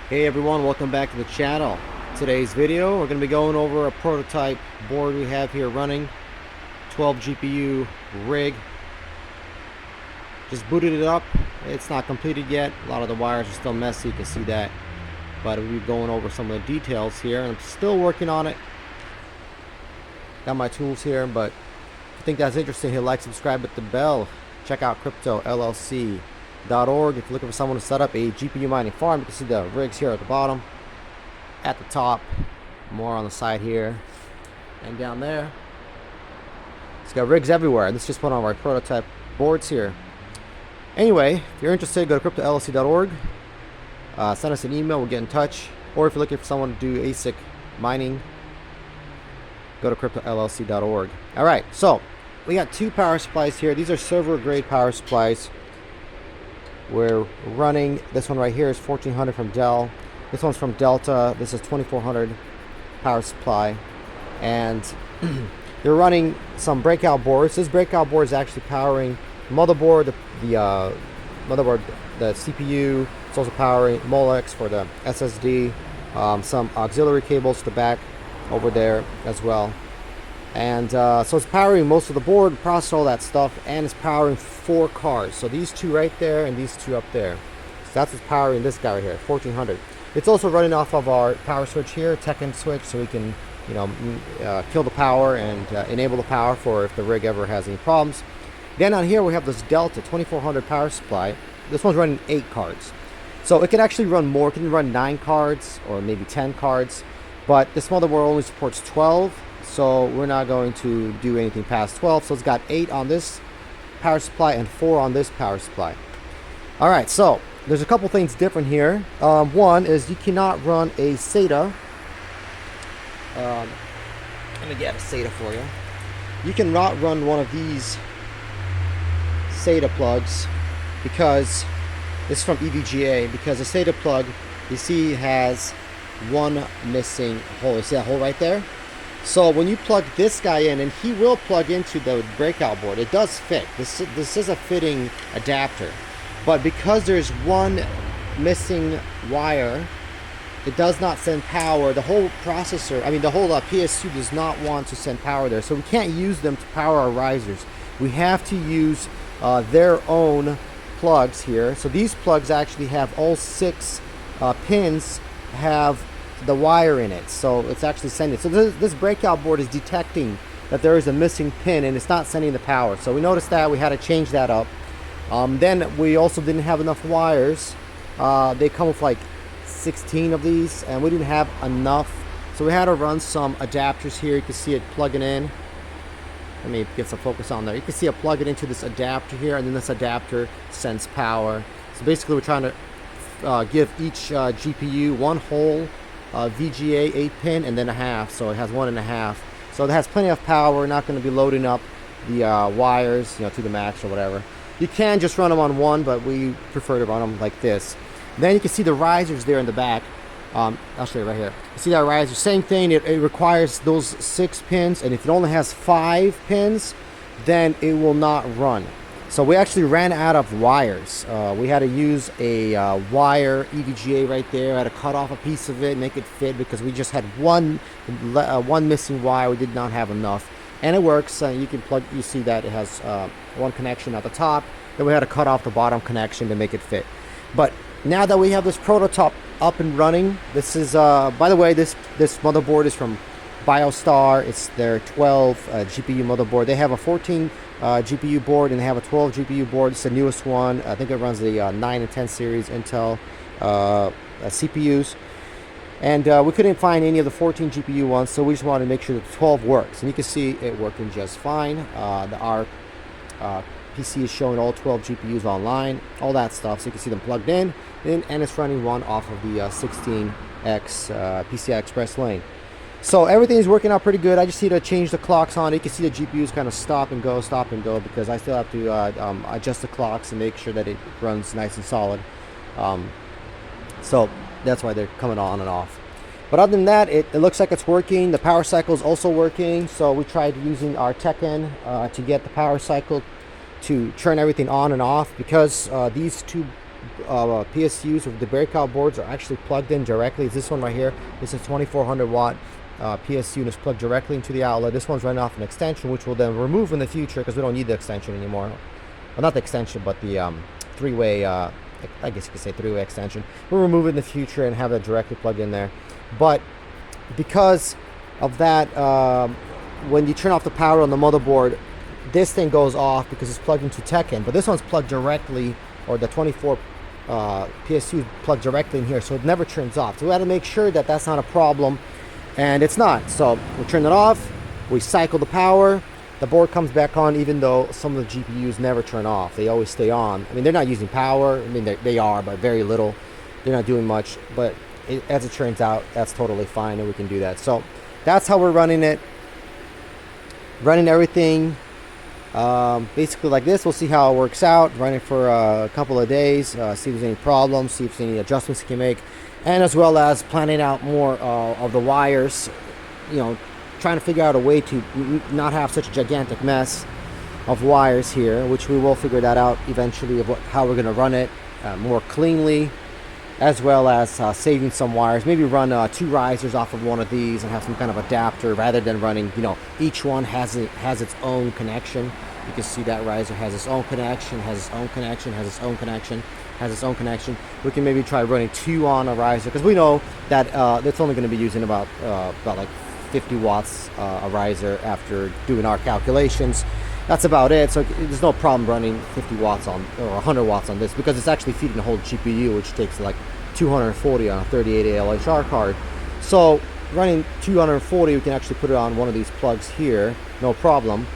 Hey everyone, welcome back to the channel. Today's video, we're going to be going over a prototype board we have here running. 12 GPU rig. Just booted it up. It's not completed yet. A lot of the wires are still messy, you can see that. But we'll be going over some of the details here. I'm still working on it. Got my tools here, but if you think that's interesting, hit like, subscribe, hit the bell. Check out Crypto LLC. .org. If you're looking for someone to set up a GPU mining farm, you can see the rigs here at the bottom, at the top, more on the side here, and down there. It's got rigs everywhere. This is just one of our prototype boards here. Anyway, if you're interested, go to cryptollc.org. Send us an email, we'll get in touch. Or if you're looking for someone to do asic mining, go to cryptollc.org. Alright, so we got two power supplies here. These are server grade power supplies. We're running, this one right here is 1400 from Dell. This one's from Delta. This is 2400 power supply. And they're running some breakout boards. This breakout board is actually powering motherboard, the motherboard, the CPU. It's also powering Molex for the SSD. Some auxiliary cables to the back over there as well. And so it's powering most of the board, process all that stuff, and it's powering 4 cards. So these two right there and these two up there. So that's what's powering this guy right here, 1400. It's also running off of our power switch here, Tekken switch, so we can, you know, kill the power and enable the power for if the rig ever has any problems. Then on here we have this Delta 2400 power supply. This one's running 8 cards. So it can actually run more. It can run 9 cards or maybe 10 cards. But this motherboard only supports 12. So we're not going to do anything past 12. So it's got 8 on this power supply and 4 on this power supply. Alright, so there's a couple things different here. One is you cannot run a SATA. Let me get a SATA for you. You cannot run one of these SATA plugs because this is from EVGA, because the SATA plug, you see, has one missing hole. You see that hole right there? So when you plug this guy in, and he will plug into the breakout board, it does fit. This is a fitting adapter. But because there's one missing wire, it does not send power. The whole processor, I mean the whole PSU does not want to send power there. So we can't use them to power our risers. We have to use their own plugs here. So these plugs actually have all 6 pins have the wire in it, so it's actually sending. So this breakout board is detecting that there is a missing pin and it's not sending the power. So we noticed that, we had to change that up. Then we also didn't have enough wires. They come with like 16 of these and we didn't have enough, so we had to run some adapters here. You can see it plugging in. Let me get some focus on there. You can see it plug it into this adapter here, and then this adapter sends power. So basically we're trying to give each GPU one whole VGA 8 pin and then a half, so it has 1.5. So it has plenty of power. We're not going to be loading up the wires, you know, to the max or whatever. You can just run them on one, but we prefer to run them like this. Then you can see the risers there in the back. I'll show you right here. You see that riser? Same thing. It requires those 6 pins, and if it only has 5 pins, then it will not run. So we actually ran out of wires. We had to use a wire EVGA right there. I had to cut off a piece of it, make it fit, because we just had one missing wire. We did not have enough, and it works. You can plug. You see that it has one connection at the top. Then we had to cut off the bottom connection to make it fit. But now that we have this prototype up and running, this is by the way, this motherboard is from Biostar. It's their 12 GPU motherboard. They have a 14 GPU board and they have a 12 GPU board. It's the newest one. I think it runs the 9 and 10 series Intel CPUs. And we couldn't find any of the 14 GPU ones, so we just wanted to make sure that the 12 works. And you can see it working just fine. Our PC is showing all 12 GPUs online, all that stuff. So you can see them plugged in, and it's running one off of the 16X PCI Express lane. So everything's working out pretty good. I just need to change the clocks on. You can see the GPUs kind of stop and go, because I still have to adjust the clocks and make sure that it runs nice and solid. So that's why they're coming on and off. But other than that, it looks like it's working. The power cycle is also working. So we tried using our Tekken to get the power cycle to turn everything on and off, because these two PSUs with the breakout boards are actually plugged in directly. It's this one right here. This is 2400 watt PSU, and it's plugged directly into the outlet. This one's running off an extension, which we'll then remove in the future because we don't need the extension anymore. Well, not the extension, but the three-way, I guess you could say three-way extension. We'll remove it in the future and have that directly plugged in there. But because of that, when you turn off the power on the motherboard, this thing goes off because it's plugged into tech-in. But this one's plugged directly, or the 24 PSU plugged directly in here, so it never turns off. So we got to make sure that that's not a problem, and it's not. So we turn it off, we cycle the power, the board comes back on, even though some of the GPUs never turn off. They always stay on. I mean, they're not using power. I mean, they are, but very little. They're not doing much, but as it turns out, that's totally fine, and we can do that. So that's how we're running it. Running everything basically like this. We'll see how it works out. Run it for a couple of days, see if there's any problems, see if there's any adjustments you can make, and as well as planning out more of the wires, you know, trying to figure out a way to not have such a gigantic mess of wires here, which we will figure that out eventually, of how we're going to run it more cleanly, as well as saving some wires. Maybe run 2 risers off of one of these and have some kind of adapter, rather than running, you know, each one has its own connection. You can see that riser has its own connection, has its own connection, has its own connection, has its own connection. We can maybe try running 2 on a riser, because we know that that's only going to be using about like 50 watts a riser after doing our calculations. That's about it. So there's no problem running 50 watts on, or 100 watts on this, because it's actually feeding the whole GPU, which takes like 240 on a 38 ALHR card. So running 240, we can actually put it on one of these plugs here, no problem.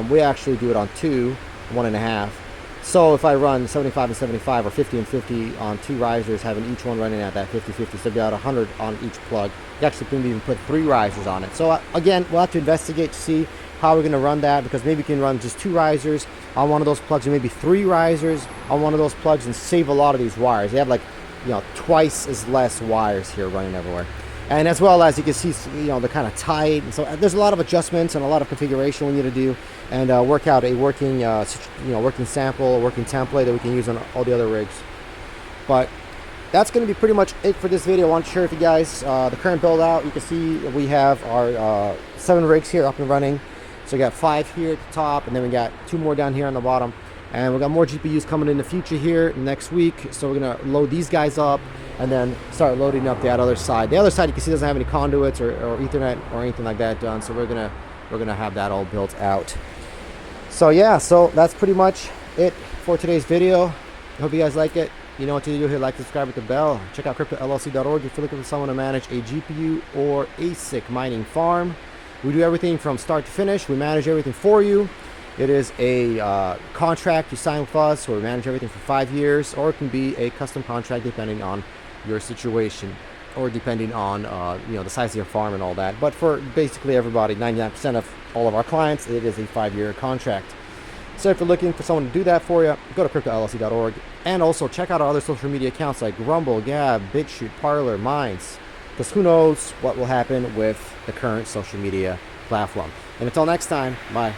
We actually do it on 2, 1.5. So if I run 75 and 75 or 50 and 50 on 2 risers, having each one running at that 50-50, so about 100 on each plug. You actually can even put 3 risers on it. So again, we'll have to investigate to see how we're going to run that, because maybe we can run just 2 risers on one of those plugs, or maybe 3 risers on one of those plugs, and save a lot of these wires. They have, like, you know, twice as less wires here running everywhere. And as well as you can see, you know, they're kind of tight, and so there's a lot of adjustments and a lot of configuration we need to do, and work out a working, working sample, working template that we can use on all the other rigs. But that's going to be pretty much it for this video. I want to share with you guys the current build out. You can see we have our 7 rigs here up and running. So we got 5 here at the top, and then we got 2 more down here on the bottom. And we got more GPUs coming in the future here next week. So we're gonna load these guys up and then start loading up that other side. The other side, you can see, doesn't have any conduits or Ethernet or anything like that done. So we're gonna have that all built out. So yeah, so that's pretty much it for today's video. I hope you guys like it. You know what to do here: like, subscribe, with the bell. Check out cryptollc.org if you're looking for someone to manage a GPU or ASIC mining farm. We do everything from start to finish. We manage everything for you. It is a contract you sign with us, where we manage everything for 5 years, or it can be a custom contract depending on your situation, or depending on the size of your farm and all that. But for basically everybody, 99% of all of our clients, it is a 5-year contract. So if you're looking for someone to do that for you, go to cryptollc.org, and also check out our other social media accounts like Rumble, Gab, BitChute, Parler, Minds, because who knows what will happen with the current social media platform. And until next time, bye.